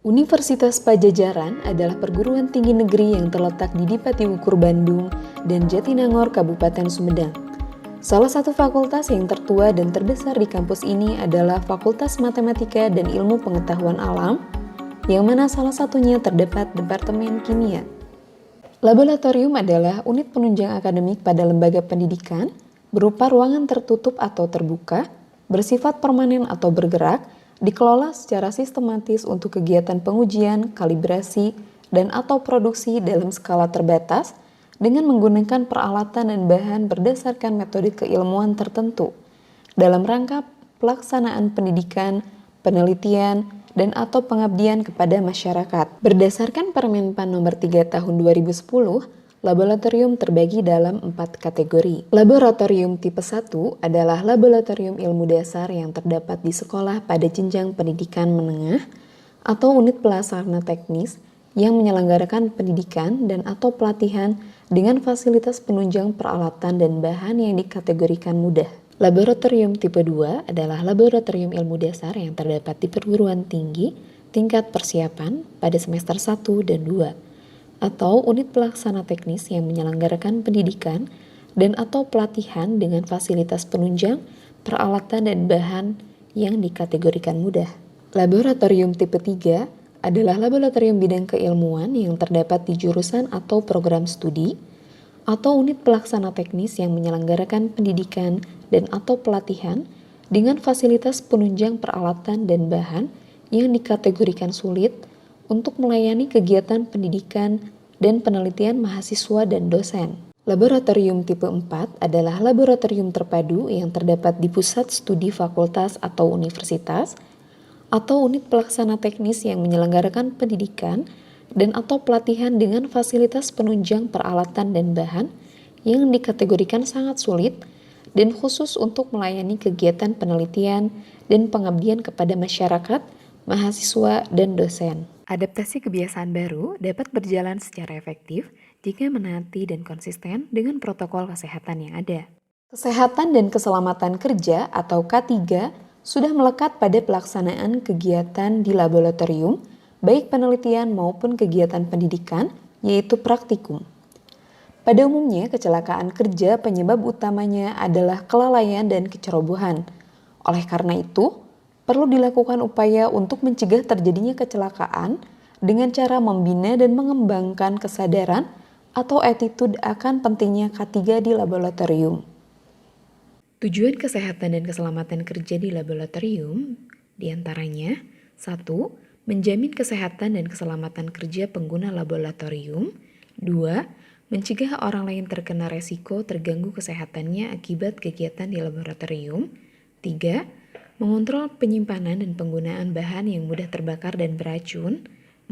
Universitas Pajajaran adalah perguruan tinggi negeri yang terletak di Dipatiwukur, Bandung, dan Jatinangor, Kabupaten Sumedang. Salah satu fakultas yang tertua dan terbesar di kampus ini adalah Fakultas Matematika dan Ilmu Pengetahuan Alam, yang mana salah satunya terdapat Departemen Kimia. Laboratorium adalah unit penunjang akademik pada lembaga pendidikan, berupa ruangan tertutup atau terbuka, bersifat permanen atau bergerak, dikelola secara sistematis untuk kegiatan pengujian, kalibrasi, dan atau produksi dalam skala terbatas dengan menggunakan peralatan dan bahan berdasarkan metode keilmuan tertentu dalam rangka pelaksanaan pendidikan, penelitian, dan atau pengabdian kepada masyarakat. Berdasarkan Permenpan Nomor 3 Tahun 2010, laboratorium terbagi dalam 4 kategori. Laboratorium tipe 1 adalah laboratorium ilmu dasar yang terdapat di sekolah pada jenjang pendidikan menengah atau unit pelaksana teknis yang menyelenggarakan pendidikan dan atau pelatihan dengan fasilitas penunjang peralatan dan bahan yang dikategorikan mudah. Laboratorium tipe 2 adalah laboratorium ilmu dasar yang terdapat di perguruan tinggi tingkat persiapan pada semester 1 dan 2 atau unit pelaksana teknis yang menyelenggarakan pendidikan dan atau pelatihan dengan fasilitas penunjang, peralatan dan bahan yang dikategorikan mudah. Laboratorium tipe 3 adalah laboratorium bidang keilmuan yang terdapat di jurusan atau program studi atau unit pelaksana teknis yang menyelenggarakan pendidikan dan atau pelatihan dengan fasilitas penunjang peralatan dan bahan yang dikategorikan sulit untuk melayani kegiatan pendidikan dan penelitian mahasiswa dan dosen. Laboratorium tipe 4 adalah laboratorium terpadu yang terdapat di pusat studi fakultas atau universitas atau unit pelaksana teknis yang menyelenggarakan pendidikan dan atau pelatihan dengan fasilitas penunjang peralatan dan bahan yang dikategorikan sangat sulit dan khusus untuk melayani kegiatan penelitian dan pengabdian kepada masyarakat, mahasiswa, dan dosen. Adaptasi kebiasaan baru dapat berjalan secara efektif jika menaati dan konsisten dengan protokol kesehatan yang ada. Kesehatan dan keselamatan kerja atau K3 sudah melekat pada pelaksanaan kegiatan di laboratorium, baik penelitian maupun kegiatan pendidikan, yaitu praktikum. Pada umumnya, kecelakaan kerja penyebab utamanya adalah kelalaian dan kecerobohan. Oleh karena itu, perlu dilakukan upaya untuk mencegah terjadinya kecelakaan dengan cara membina dan mengembangkan kesadaran atau attitude akan pentingnya K3 di laboratorium. Tujuan kesehatan dan keselamatan kerja di laboratorium diantaranya 1. Menjamin kesehatan dan keselamatan kerja pengguna laboratorium. 2. Mencegah orang lain terkena resiko terganggu kesehatannya akibat kegiatan di laboratorium. 3. Mengontrol penyimpanan dan penggunaan bahan yang mudah terbakar dan beracun. 4.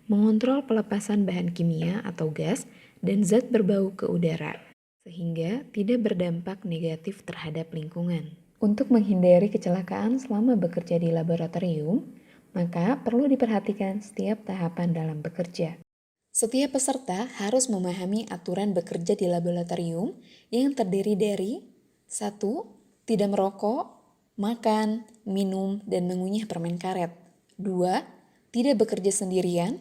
Mengontrol pelepasan bahan kimia atau gas dan zat berbau ke udara, sehingga tidak berdampak negatif terhadap lingkungan. Untuk menghindari kecelakaan selama bekerja di laboratorium, maka perlu diperhatikan setiap tahapan dalam bekerja. Setiap peserta harus memahami aturan bekerja di laboratorium yang terdiri dari 1. Tidak merokok, makan, minum, dan mengunyah permen karet. 2. Tidak bekerja sendirian,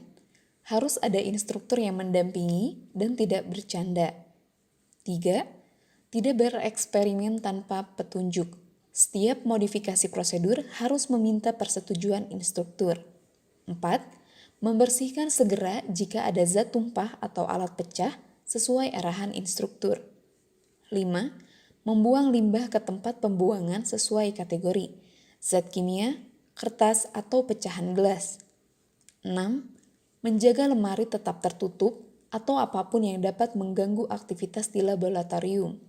harus ada instruktur yang mendampingi dan tidak bercanda. 3. Tidak bereksperimen tanpa petunjuk. Setiap modifikasi prosedur harus meminta persetujuan instruktur. 4. Membersihkan segera jika ada zat tumpah atau alat pecah sesuai arahan instruktur. 5. Membuang limbah ke tempat pembuangan sesuai kategori, zat kimia, kertas, atau pecahan gelas. 6. Menjaga lemari tetap tertutup atau apapun yang dapat mengganggu aktivitas di laboratorium.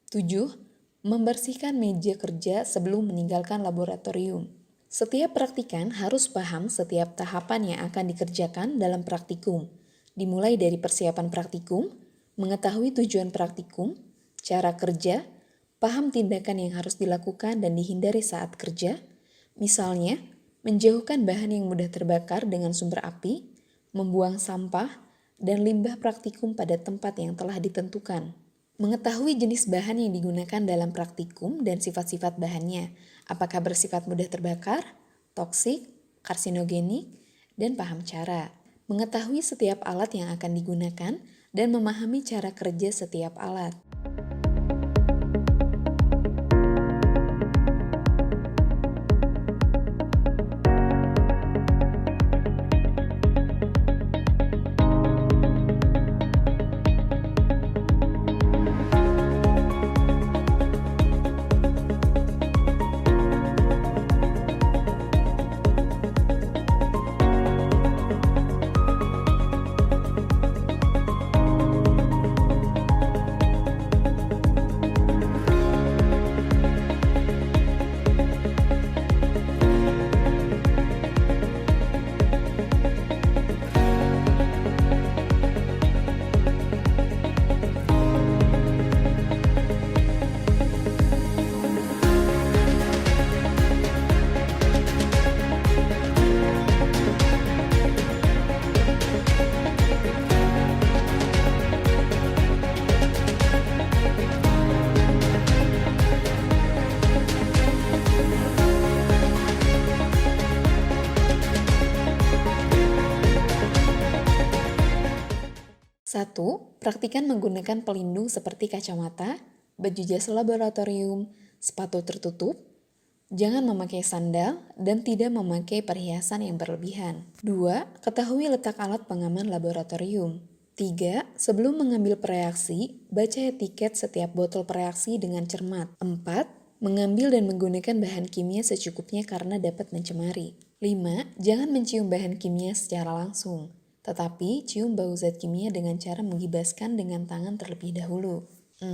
7. Membersihkan meja kerja sebelum meninggalkan laboratorium. Setiap praktikan harus paham setiap tahapan yang akan dikerjakan dalam praktikum, dimulai dari persiapan praktikum, mengetahui tujuan praktikum, cara kerja, paham tindakan yang harus dilakukan dan dihindari saat kerja, misalnya menjauhkan bahan yang mudah terbakar dengan sumber api, membuang sampah, dan limbah praktikum pada tempat yang telah ditentukan. Mengetahui jenis bahan yang digunakan dalam praktikum dan sifat-sifat bahannya, apakah bersifat mudah terbakar, toksik, karsinogenik, dan paham cara. Mengetahui setiap alat yang akan digunakan dan memahami cara kerja setiap alat. Satu, praktikan menggunakan pelindung seperti kacamata, baju jas laboratorium, sepatu tertutup, jangan memakai sandal, dan tidak memakai perhiasan yang berlebihan. 2. Ketahui letak alat pengaman laboratorium. 3. Sebelum mengambil preaksi, baca etiket setiap botol preaksi dengan cermat. 4. Mengambil dan menggunakan bahan kimia secukupnya karena dapat mencemari. 5. Jangan mencium bahan kimia secara langsung, tetapi cium bau zat kimia dengan cara menggibaskan dengan tangan terlebih dahulu. 6.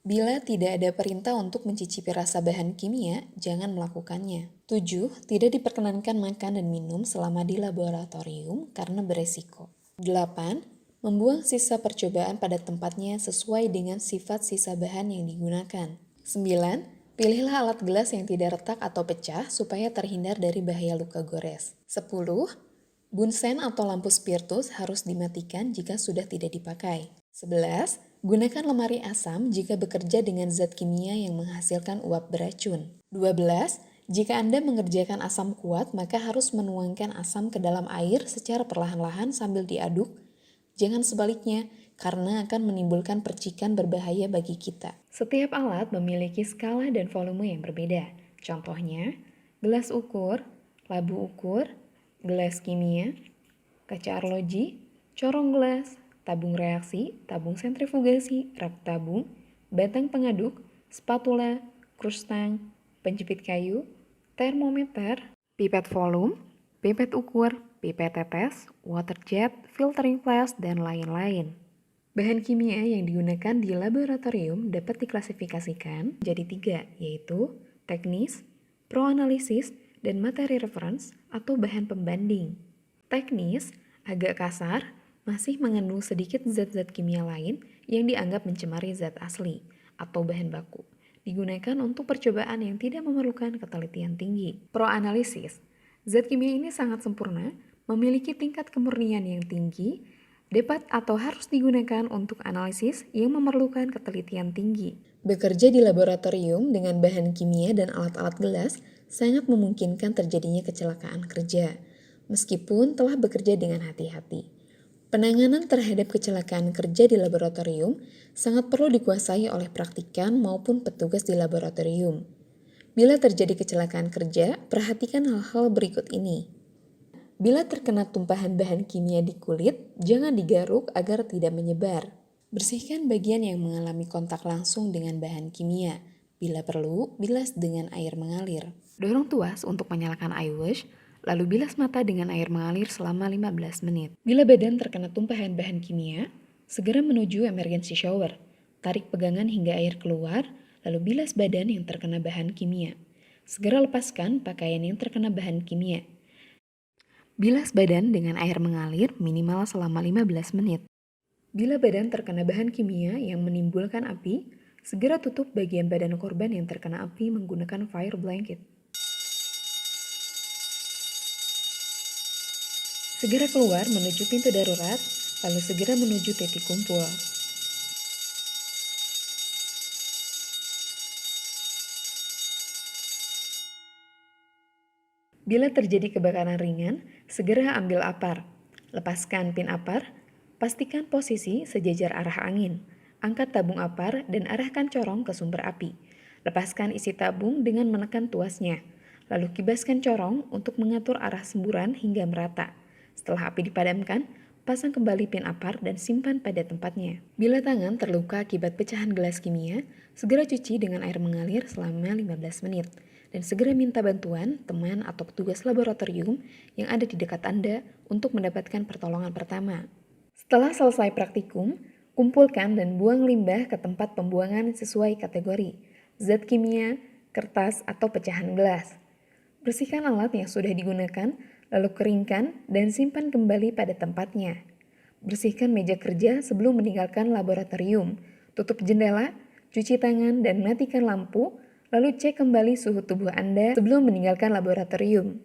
Bila tidak ada perintah untuk mencicipi rasa bahan kimia, jangan melakukannya. 7. Tidak diperkenankan makan dan minum selama di laboratorium karena beresiko. 8. Membuang sisa percobaan pada tempatnya sesuai dengan sifat sisa bahan yang digunakan. 9. Pilihlah alat gelas yang tidak retak atau pecah supaya terhindar dari bahaya luka gores. 10. Bunsen atau lampu spiritus harus dimatikan jika sudah tidak dipakai. 11. Gunakan lemari asam jika bekerja dengan zat kimia yang menghasilkan uap beracun. 12. Jika Anda mengerjakan asam kuat, maka harus menuangkan asam ke dalam air secara perlahan-lahan sambil diaduk. Jangan sebaliknya, karena akan menimbulkan percikan berbahaya bagi kita. Setiap alat memiliki skala dan volume yang berbeda. Contohnya, gelas ukur, labu ukur, gelas kimia, kaca arloji, corong gelas, tabung reaksi, tabung sentrifugasi, rak tabung, batang pengaduk, spatula, krustang, penjepit kayu, termometer, pipet volume, pipet ukur, pipet tetes, water jet, filtering flask, dan lain-lain. Bahan kimia yang digunakan di laboratorium dapat diklasifikasikan jadi 3, yaitu teknis, proanalisis, dan materi reference atau bahan pembanding. Teknis, agak kasar, masih mengandung sedikit zat-zat kimia lain yang dianggap mencemari zat asli atau bahan baku. Digunakan untuk percobaan yang tidak memerlukan ketelitian tinggi. Proanalisis, zat kimia ini sangat sempurna, memiliki tingkat kemurnian yang tinggi, dapat atau harus digunakan untuk analisis yang memerlukan ketelitian tinggi. Bekerja di laboratorium dengan bahan kimia dan alat-alat gelas sangat memungkinkan terjadinya kecelakaan kerja, meskipun telah bekerja dengan hati-hati. Penanganan terhadap kecelakaan kerja di laboratorium sangat perlu dikuasai oleh praktikan maupun petugas di laboratorium. Bila terjadi kecelakaan kerja, perhatikan hal-hal berikut ini. Bila terkena tumpahan bahan kimia di kulit, jangan digaruk agar tidak menyebar. Bersihkan bagian yang mengalami kontak langsung dengan bahan kimia. Bila perlu, bilas dengan air mengalir. Dorong tuas untuk menyalakan eye wash, lalu bilas mata dengan air mengalir selama 15 menit. Bila badan terkena tumpahan bahan kimia, segera menuju emergency shower. Tarik pegangan hingga air keluar, lalu bilas badan yang terkena bahan kimia. Segera lepaskan pakaian yang terkena bahan kimia. Bilas badan dengan air mengalir minimal selama 15 menit. Bila badan terkena bahan kimia yang menimbulkan api, segera tutup bagian badan korban yang terkena api menggunakan fire blanket. Segera keluar menuju pintu darurat, lalu segera menuju titik kumpul. Bila terjadi kebakaran ringan, segera ambil apar. Lepaskan pin apar, pastikan posisi sejajar arah angin. Angkat tabung apar dan arahkan corong ke sumber api. Lepaskan isi tabung dengan menekan tuasnya. Lalu kibaskan corong untuk mengatur arah semburan hingga merata. Setelah api dipadamkan, pasang kembali pin apar dan simpan pada tempatnya. Bila tangan terluka akibat pecahan gelas kimia, segera cuci dengan air mengalir selama 15 menit. Dan segera minta bantuan teman atau petugas laboratorium yang ada di dekat Anda untuk mendapatkan pertolongan pertama. Setelah selesai praktikum, kumpulkan dan buang limbah ke tempat pembuangan sesuai kategori, zat kimia, kertas, atau pecahan gelas. Bersihkan alat yang sudah digunakan, lalu keringkan dan simpan kembali pada tempatnya. Bersihkan meja kerja sebelum meninggalkan laboratorium, tutup jendela, cuci tangan, dan matikan lampu, lalu cek kembali suhu tubuh Anda sebelum meninggalkan laboratorium.